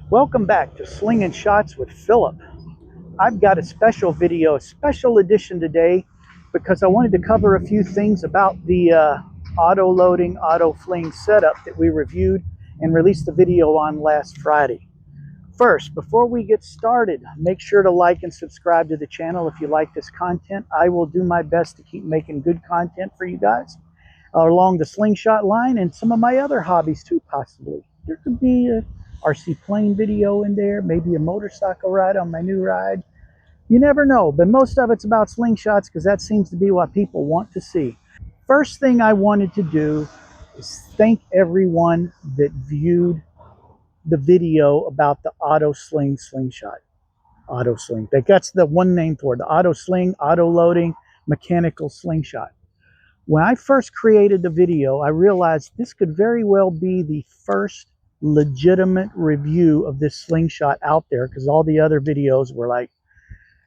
Welcome back to Slinging Shots with Philip. I've got a special video, a special edition today because I wanted to cover a few things about the auto-loading, auto-fling setup that we reviewed and released the video on last Friday. First, before we get started, make sure to like and subscribe to the channel if you like this content. I will do my best to keep making good content for you guys along the Slingshot line and some of my other hobbies too, possibly. There could be a RC plane video in there, maybe a motorcycle ride on my new ride. You never know, but most of it's about slingshots because that seems to be what people want to see. First thing I wanted to do is thank everyone that viewed the video about the slingshot. Autosling. That's the one name for it, the Autosling, Autoloading Mechanical Slingshot. When I first created the video, I realized this could very well be the first legitimate review of this slingshot out there, because all the other videos were like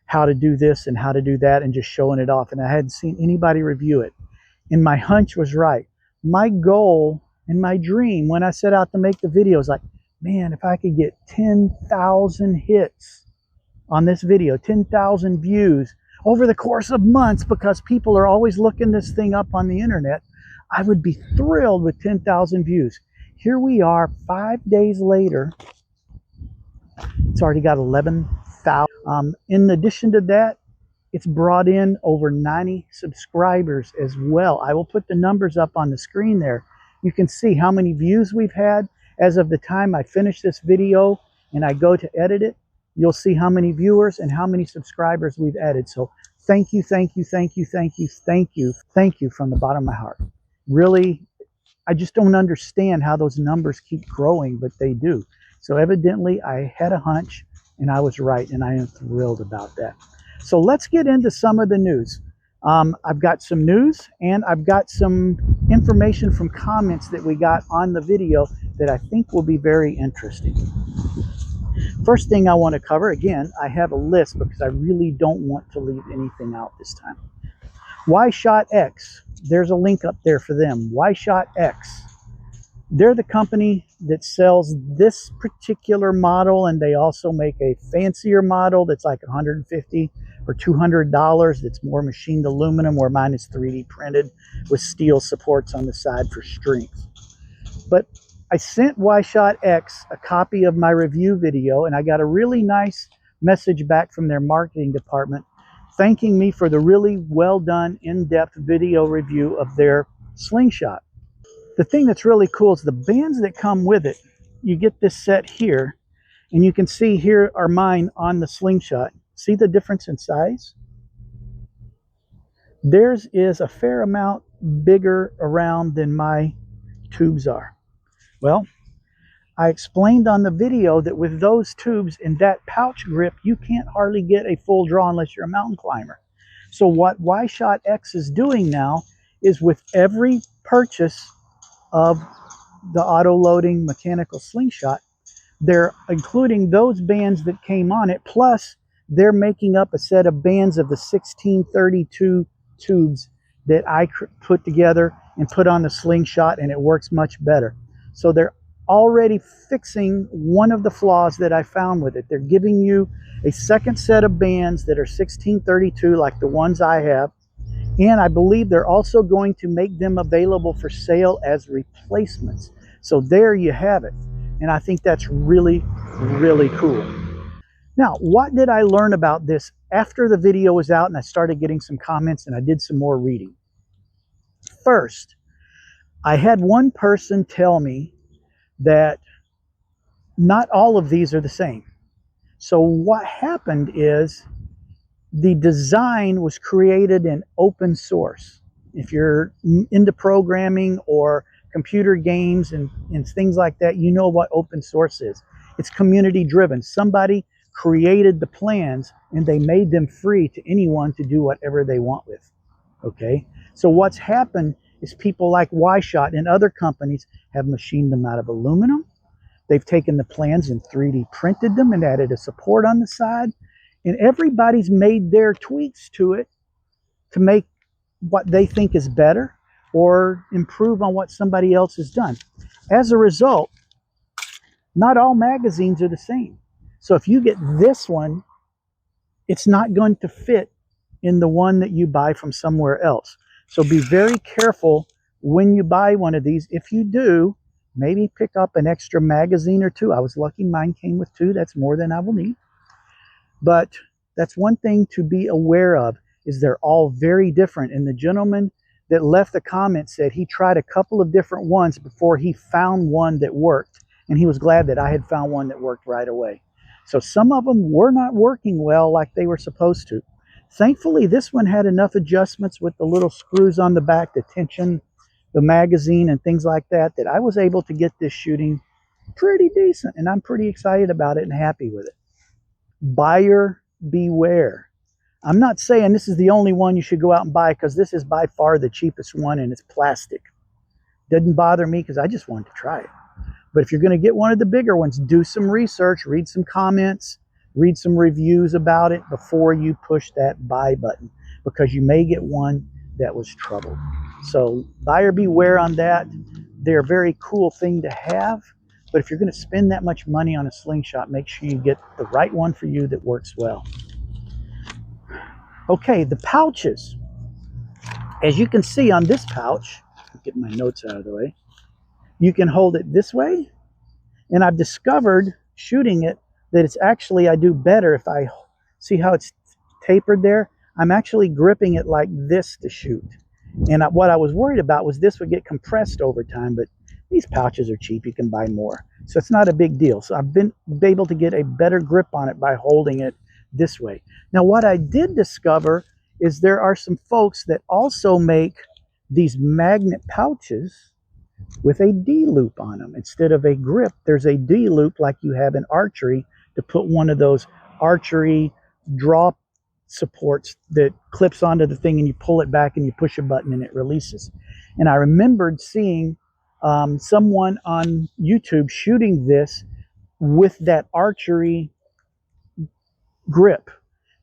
how to do this and how to do that and just showing it off, and I hadn't seen anybody review it. And my hunch was right. My goal and my dream when I set out to make the video was like, man, if I could get 10,000 hits on this video, 10,000 views over the course of months, because people are always looking this thing up on the internet, I would be thrilled with 10,000 views. Here we are 5 days later. It's already got 11,000. In addition to that, it's brought in over 90 subscribers as well. I will put the numbers up on the screen there. You can see how many views we've had as of the time I finish this video and I go to edit it. You'll see how many viewers and how many subscribers we've added. So thank you, thank you, thank you, thank you, thank you, thank you from the bottom of my heart. Really, I just don't understand how those numbers keep growing, but they do. So evidently I had a hunch and I was right, and I am thrilled about that. So let's get into some of the news. I've got some news and I've got some information from comments that we got on the video that I think will be very interesting. First thing I want to cover, again, I have a list because I really don't want to leave anything out this time. YShotX, there's a link up there for them. YShotX, they're the company that sells this particular model, and they also make a fancier model that's like $150 or $200 that's more machined aluminum, where mine is 3D printed with steel supports on the side for strength. But I sent YShotX a copy of my review video, and I got a really nice message back from their marketing department thanking me for the really well done, in-depth video review of their slingshot. The thing that's really cool is the bands that come with it. You get this set here, and you can see here are mine on the slingshot. See the difference in size? Theirs is a fair amount bigger around than my tubes are. Well, I explained on the video that with those tubes and that pouch grip, you can't hardly get a full draw unless you're a mountain climber. So what YShotX is doing now is, with every purchase of the auto-loading mechanical slingshot, they're including those bands that came on it, plus they're making up a set of bands of the 1632 tubes that I put together and put on the slingshot, and it works much better. So they're already fixing one of the flaws that I found with it. They're giving you a second set of bands that are 1632 like the ones I have, and I believe they're also going to make them available for sale as replacements. So there you have it, and I think that's really, really cool. Now, what did I learn about this after the video was out and I started getting some comments and I did some more reading? First, I had one person tell me that not all of these are the same. So what happened is the design was created in open source. If you're into programming or computer games and things like that, you know what open source is. It's community driven. Somebody created the plans and they made them free to anyone to do whatever they want with. Okay, so what's happened is people like YShot and other companies have machined them out of aluminum. They've taken the plans and 3D printed them and added a support on the side, and everybody's made their tweaks to it to make what they think is better or improve on what somebody else has done. As a result, Not all magazines are the same. So if you get this one, it's not going to fit in the one that you buy from somewhere else. So be very careful when you buy one of these. If you do, maybe pick up an extra magazine or two. I was lucky mine came with two. That's more than I will need. But that's one thing to be aware of, is they're all very different. And the gentleman that left the comment said he tried a couple of different ones before he found one that worked. And he was glad that I had found one that worked right away. So some of them were not working well like they were supposed to. Thankfully, this one had enough adjustments with the little screws on the back to tension the magazine and things like that, that I was able to get this shooting pretty decent. And I'm pretty excited about it and happy with it. Buyer beware. I'm not saying this is the only one you should go out and buy, because this is by far the cheapest one and it's plastic. Didn't bother me because I just wanted to try it. But if you're going to get one of the bigger ones, do some research, read some comments, read some reviews about it before you push that buy button, because you may get one that was troubled. So buyer beware on that. They're a very cool thing to have. But if you're going to spend that much money on a Slingshot, make sure you get the right one for you that works well. Okay, the pouches. As you can see on this pouch, get my notes out of the way, you can hold it this way. And I've discovered shooting it that it's actually, I do better if I see how it's tapered there. I'm actually gripping it like this to shoot. And what I was worried about was this would get compressed over time, but these pouches are cheap. You can buy more. So it's not a big deal. So I've been able to get a better grip on it by holding it this way. Now, what I did discover is there are some folks that also make these magnet pouches with a D-loop on them. Instead of a grip, there's a D-loop like you have in archery to put one of those archery draw supports that clips onto the thing, and you pull it back and you push a button and it releases. And I remembered seeing someone on YouTube shooting this with that archery grip.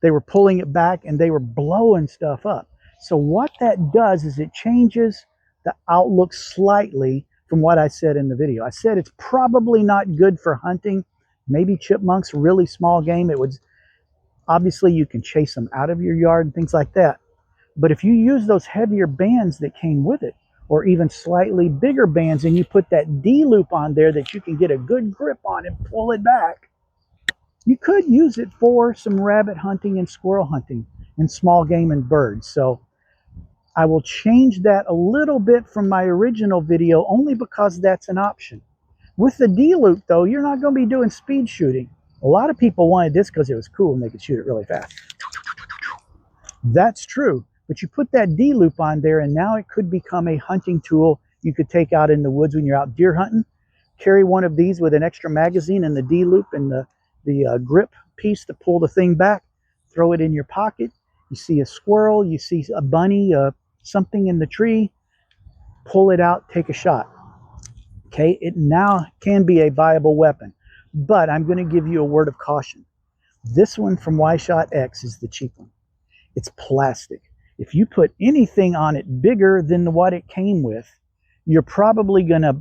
They were pulling it back and they were blowing stuff up. So what that does is it changes the outlook slightly from what I said in the video. I said it's probably not good for hunting, maybe chipmunks, really small game. It would, obviously you can chase them out of your yard and things like that. But if you use those heavier bands that came with it, or even slightly bigger bands, and you put that D-loop on there that you can get a good grip on and pull it back, you could use it for some rabbit hunting and squirrel hunting and small game and birds. So I will change that a little bit from my original video, only because that's an option. With the D-loop though, you're not going to be doing speed shooting. A lot of people wanted this because it was cool and they could shoot it really fast. That's true, but you put that D-loop on there and now it could become a hunting tool you could take out in the woods when you're out deer hunting. Carry one of these with an extra magazine and the D-loop and the grip piece to pull the thing back. Throw it in your pocket. You see a squirrel, you see a bunny, something in the tree, pull it out, take a shot. Okay, it now can be a viable weapon, but I'm going to give you a word of caution. This one from YShotX is the cheap one. It's plastic. If you put anything on it bigger than what it came with, you're probably going to,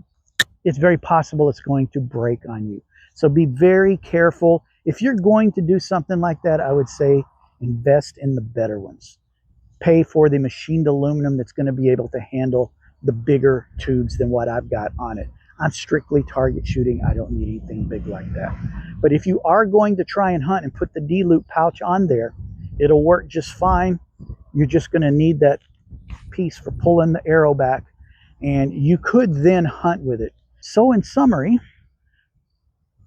it's very possible it's going to break on you. So be very careful. If you're going to do something like that, I would say invest in the better ones. Pay for the machined aluminum that's going to be able to handle the bigger tubes than what I've got on it. I'm strictly target shooting. I don't need anything big like that. But if you are going to try and hunt and put the D-loop pouch on there, it'll work just fine. You're just going to need that piece for pulling the arrow back, and you could then hunt with it. So in summary,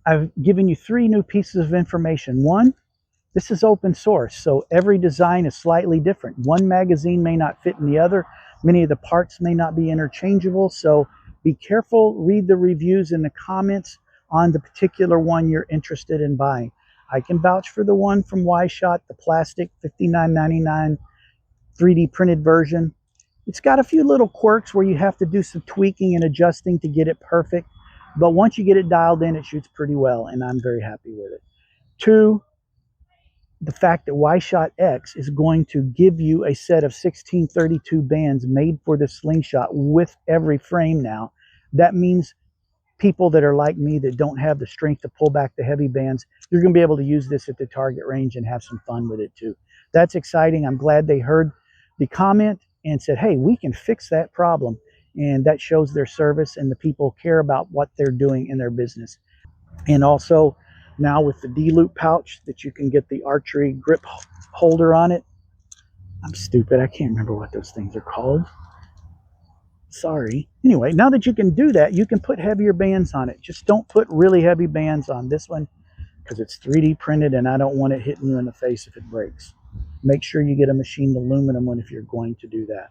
I've given you 3 new pieces of information. One, this is open source, so every design is slightly different. One magazine may not fit in the other. Many of the parts may not be interchangeable, so be careful. Read the reviews in the comments on the particular one you're interested in buying. I can vouch for the one from YShot, the plastic $59.99 3D printed version. It's got a few little quirks where you have to do some tweaking and adjusting to get it perfect, but once you get it dialed in, it shoots pretty well, and I'm very happy with it. 2, the fact that YShotX is going to give you a set of 1632 bands made for the Slingshot with every frame now. That means people that are like me that don't have the strength to pull back the heavy bands, you're going to be able to use this at the target range and have some fun with it too. That's exciting. I'm glad they heard the comment and said, hey, we can fix that problem. And that shows their service, and the people care about what they're doing in their business. And also now with the D-loop pouch that you can get the archery grip holder on it. I'm stupid. I can't remember what those things are called. Sorry. Anyway, now that you can do that, you can put heavier bands on it. Just don't put really heavy bands on this one because it's 3D printed and I don't want it hitting you in the face if it breaks. Make sure you get a machined aluminum one if you're going to do that.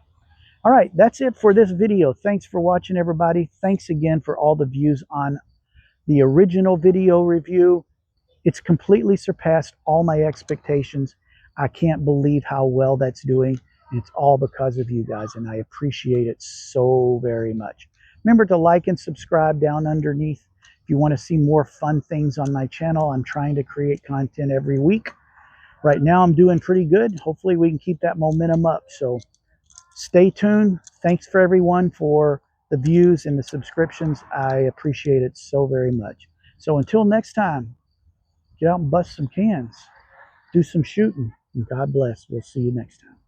All right, that's it for this video. Thanks for watching, everybody. Thanks again for all the views on the original video review. It's completely surpassed all my expectations. I can't believe how well that's doing. And it's all because of you guys, and I appreciate it so very much. Remember to like and subscribe down underneath. If you want to see more fun things on my channel, I'm trying to create content every week. Right now I'm doing pretty good. Hopefully we can keep that momentum up. So stay tuned. Thanks for everyone for the views and the subscriptions. I appreciate it so very much. So until next time, get out and bust some cans, do some shooting, and God bless. We'll see you next time.